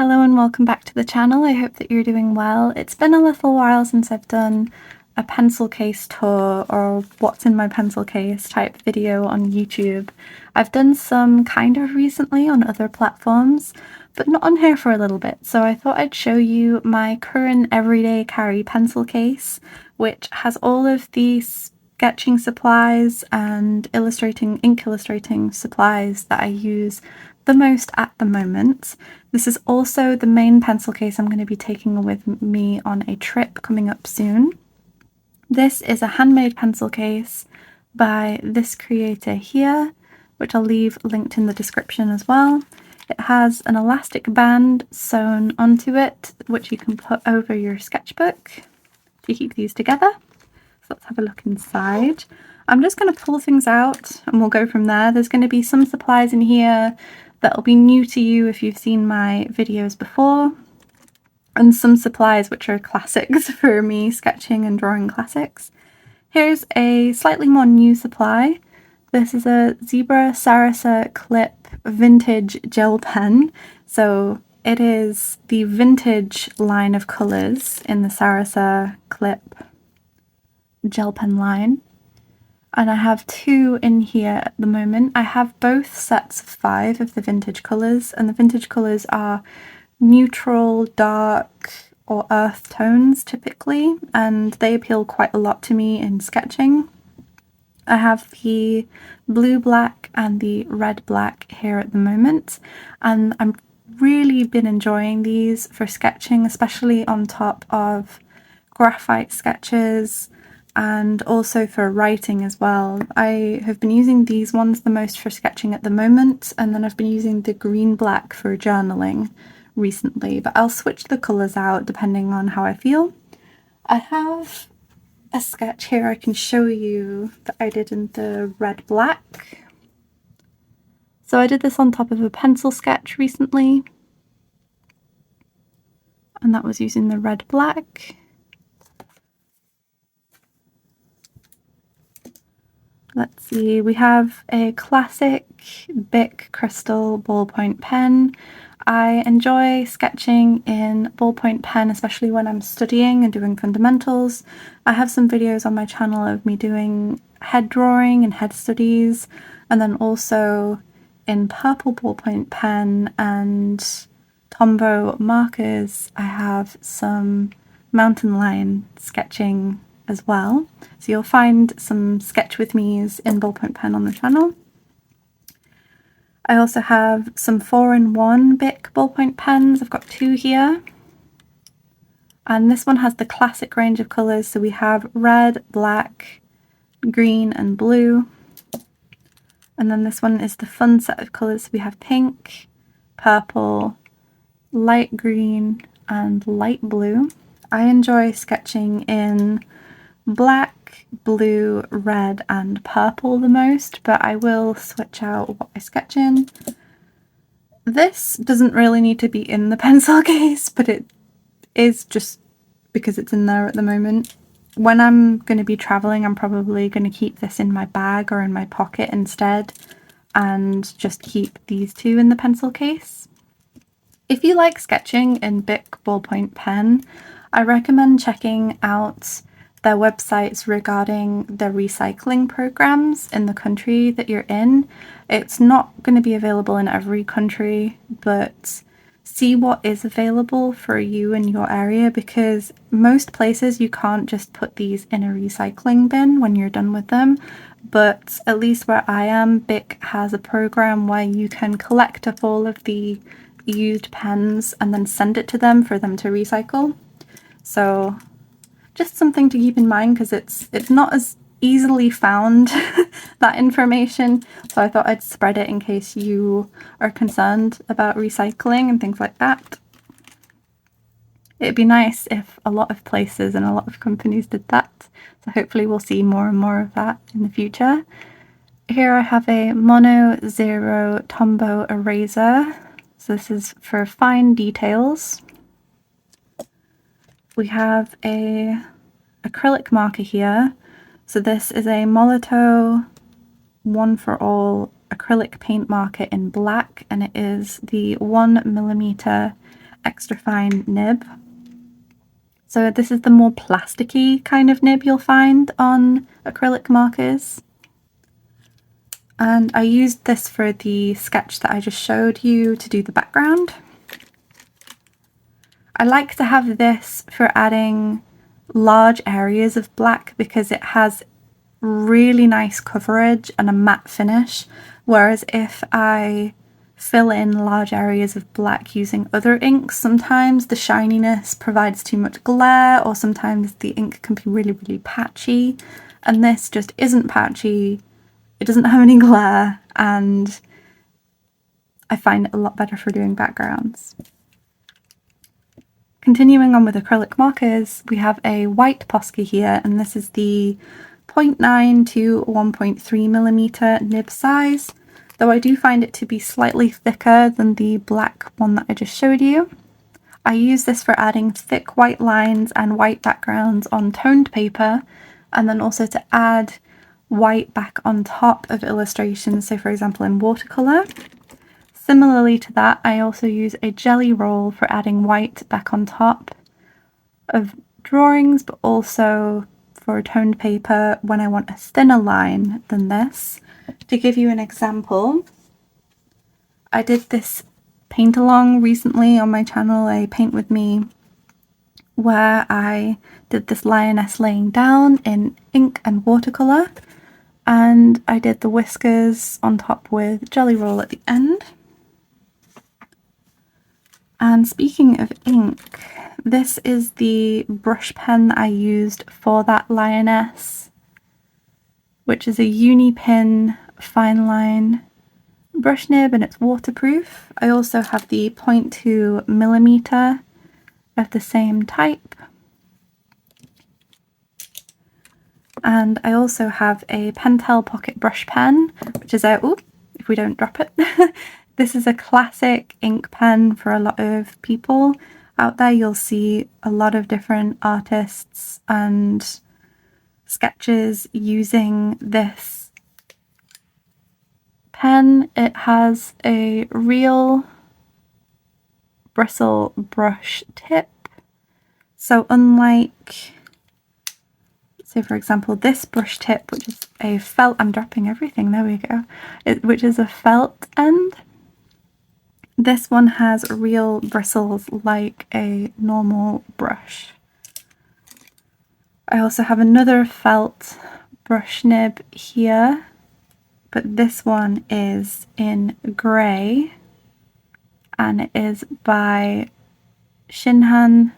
Hello and welcome back to the channel. I hope that you're doing well. It's been a little while since I've done a pencil case tour or what's in my pencil case type video on YouTube. I've done some kind of recently on other platforms, but not on here for a little bit. So I thought I'd show you my current everyday carry pencil case, which has all of these sketching supplies and ink illustrating supplies that I use the most at the moment. This is also the main pencil case I'm going to be taking with me on a trip coming up soon. This is a handmade pencil case by this creator here, which I'll leave linked in the description as well. It has an elastic band sewn onto it, which you can put over your sketchbook to keep these together. So let's have a look inside. I'm just going to pull things out and we'll go from there. There's going to be some supplies in here that'll be new to you if you've seen my videos before, and some supplies which are classics for me sketching and drawing classics. Here's a slightly more new supply. This is a Zebra Sarasa Clip vintage gel pen. So it is the vintage line of colours in the Sarasa Clip gel pen line. And I have two in here at the moment. I have both sets of 5 of the vintage colours, and the vintage colours are neutral, dark, or earth tones typically, and they appeal quite a lot to me in sketching. I have the blue black and the red black here at the moment, and I'm really been enjoying these for sketching, especially on top of graphite sketches, and also for writing as well. I have been using these ones the most for sketching at the moment, and then I've been using the green black for journaling recently, but I'll switch the colours out depending on how I feel. I have a sketch here I can show you that I did in the red black. So I did this on top of a pencil sketch recently, and that was using the red black. Let's see, we have a classic Bic Crystal ballpoint pen. I enjoy sketching in ballpoint pen, especially when I'm studying and doing fundamentals. I have some videos on my channel of me doing head drawing and head studies, and then also in purple ballpoint pen and Tombow markers I have some mountain lion sketching as well. So you'll find some sketch with me's in ballpoint pen on the channel. I also have some 4-in-1 Bic ballpoint pens. I've got 2 here. And this one has the classic range of colours. So we have red, black, green and blue. And then this one is the fun set of colours. So we have pink, purple, light green and light blue. I enjoy sketching in black, blue, red and purple the most, but I will switch out what I sketch in. This doesn't really need to be in the pencil case, but it is just because it's in there at the moment. When I'm going to be traveling, I'm probably going to keep this in my bag or in my pocket instead, and just keep these 2 in the pencil case. If you like sketching in Bic ballpoint pen, I recommend checking out their websites regarding the recycling programs in the country that you're in. It's not going to be available in every country, but see what is available for you in your area, because most places you can't just put these in a recycling bin when you're done with them. But at least where I am, Bic has a program where you can collect up all of the used pens and then send it to them for them to recycle. So just something to keep in mind, because it's not as easily found, that information, so I thought I'd spread it in case you are concerned about recycling and things like that. It'd be nice if a lot of places and a lot of companies did that, so hopefully we'll see more and more of that in the future. Here I have a Mono Zero Tombow eraser, so this is for fine details. We have a acrylic marker here. So this is a Molotow One for All acrylic paint marker in black, and it is the 1mm extra fine nib. So this is the more plasticky kind of nib you'll find on acrylic markers. And I used this for the sketch that I just showed you to do the background. I like to have this for adding large areas of black because it has really nice coverage and a matte finish, whereas if I fill in large areas of black using other inks, sometimes the shininess provides too much glare, or sometimes the ink can be really patchy, and this just isn't patchy, it doesn't have any glare, and I find it a lot better for doing backgrounds. Continuing on with acrylic markers, we have a white Posca here, and this is the 0.9 to 1.3mm nib size, though I do find it to be slightly thicker than the black one that I just showed you. I use this for adding thick white lines and white backgrounds on toned paper, and then also to add white back on top of illustrations, so for example in watercolour. Similarly to that, I also use a jelly roll for adding white back on top of drawings, but also for toned paper when I want a thinner line than this. To give you an example, I did this paint along recently on my channel, a Paint With Me, where I did this lioness laying down in ink and watercolour, and I did the whiskers on top with jelly roll at the end. And speaking of ink, this is the brush pen I used for that lioness, which is a Unipin fine line brush nib, and it's waterproof. I also have the 0.2mm of the same type. And I also have a Pentel Pocket Brush Pen, which is a, ooh, if we don't drop it, this is a classic ink pen for a lot of people out there. You'll see a lot of different artists and sketches using this pen. It has a real bristle brush tip. So unlike, say for example, this brush tip, which is a felt, I'm dropping everything, there we go, which is a felt end. This one has real bristles like a normal brush. I also have another felt brush nib here, but this one is in grey, and it is by Shinhan,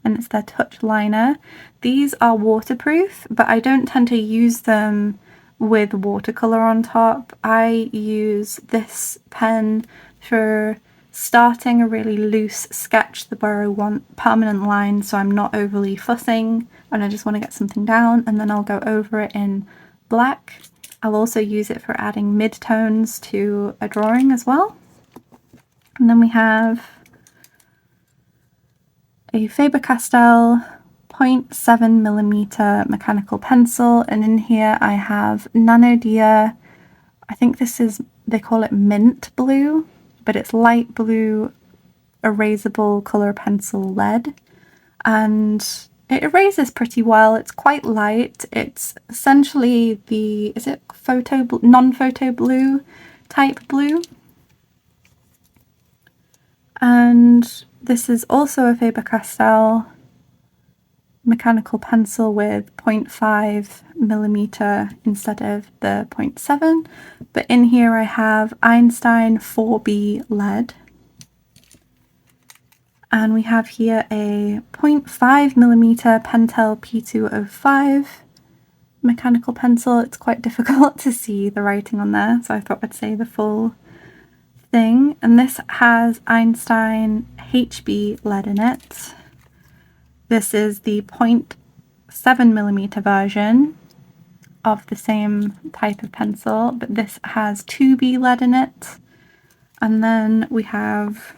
and it's their touch liner. These are waterproof, but I don't tend to use them with watercolour on top. I use this pen for starting a really loose sketch where I want permanent lines, so I'm not overly fussing and I just want to get something down, and then I'll go over it in black. I'll also use it for adding mid-tones to a drawing as well. And then we have a Faber-Castell 0.7mm mechanical pencil, and in here I have Nano Dia, I think this is, they call it mint blue, but it's light blue erasable colour pencil lead, and it erases pretty well. It's quite light. It's essentially the, is it non-photo blue type blue? And this is also a Faber-Castell mechanical pencil with 0.5mm instead of the 0.7, but in here I have Einstein 4B lead, and we have here a 0.5mm Pentel P205 mechanical pencil. It's quite difficult to see the writing on there, so I thought I'd say the full thing, and this has Einstein HB lead in it. This is the 0.7mm version of the same type of pencil, but this has 2B lead in it. And then we have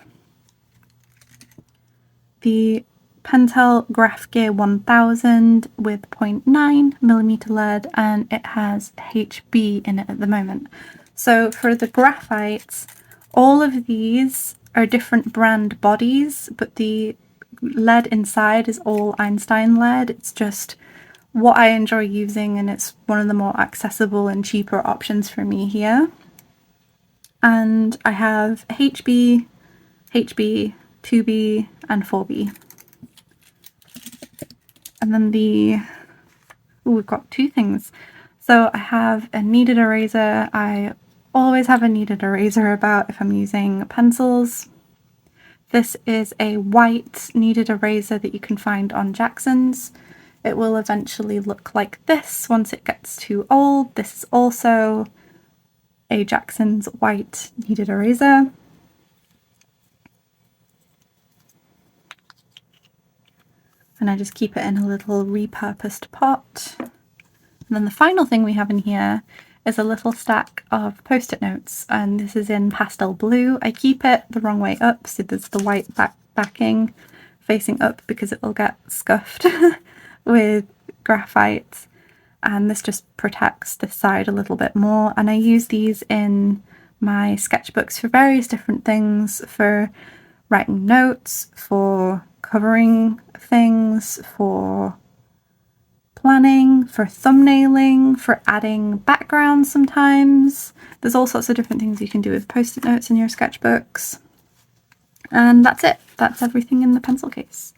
the Pentel Graph Gear 1000 with 0.9mm lead, and it has HB in it at the moment. So for the graphites, all of these are different brand bodies, but the lead inside is all Einstein lead. It's just what I enjoy using, and it's one of the more accessible and cheaper options for me here. And I have HB, 2B, and 4B. And then we've got two things. So I have a kneaded eraser. I always have a kneaded eraser about if I'm using pencils. This is a white kneaded eraser that you can find on Jackson's. It will eventually look like this once it gets too old. This is also a Jackson's white kneaded eraser. And I just keep it in a little repurposed pot. And then the final thing we have in here is a little stack of post-it notes, and this is in pastel blue. I keep it the wrong way up, so there's the white backing facing up because it will get scuffed with graphite, and this just protects this side a little bit more. And I use these in my sketchbooks for various different things, for writing notes, for covering things, for planning, for thumbnailing, for adding backgrounds sometimes. There's all sorts of different things you can do with post-it notes in your sketchbooks. And that's it. That's everything in the pencil case.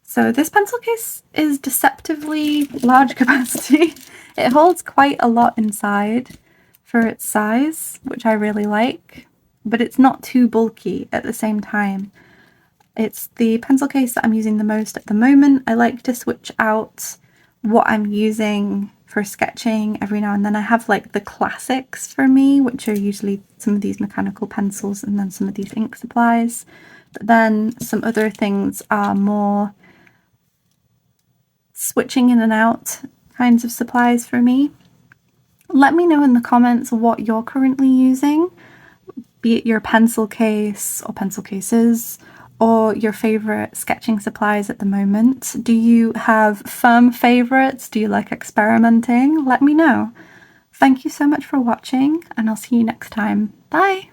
So this pencil case is deceptively large capacity. It holds quite a lot inside for its size, which I really like, but it's not too bulky at the same time. It's the pencil case that I'm using the most at the moment. I like to switch out what I'm using for sketching every now and then. I have like the classics for me, which are usually some of these mechanical pencils and then some of these ink supplies. But then some other things are more switching in and out kinds of supplies for me. Let me know in the comments what you're currently using, be it your pencil case or pencil cases, or your favourite sketching supplies at the moment. Do you have firm favourites? Do you like experimenting? Let me know. Thank you so much for watching, and I'll see you next time. Bye!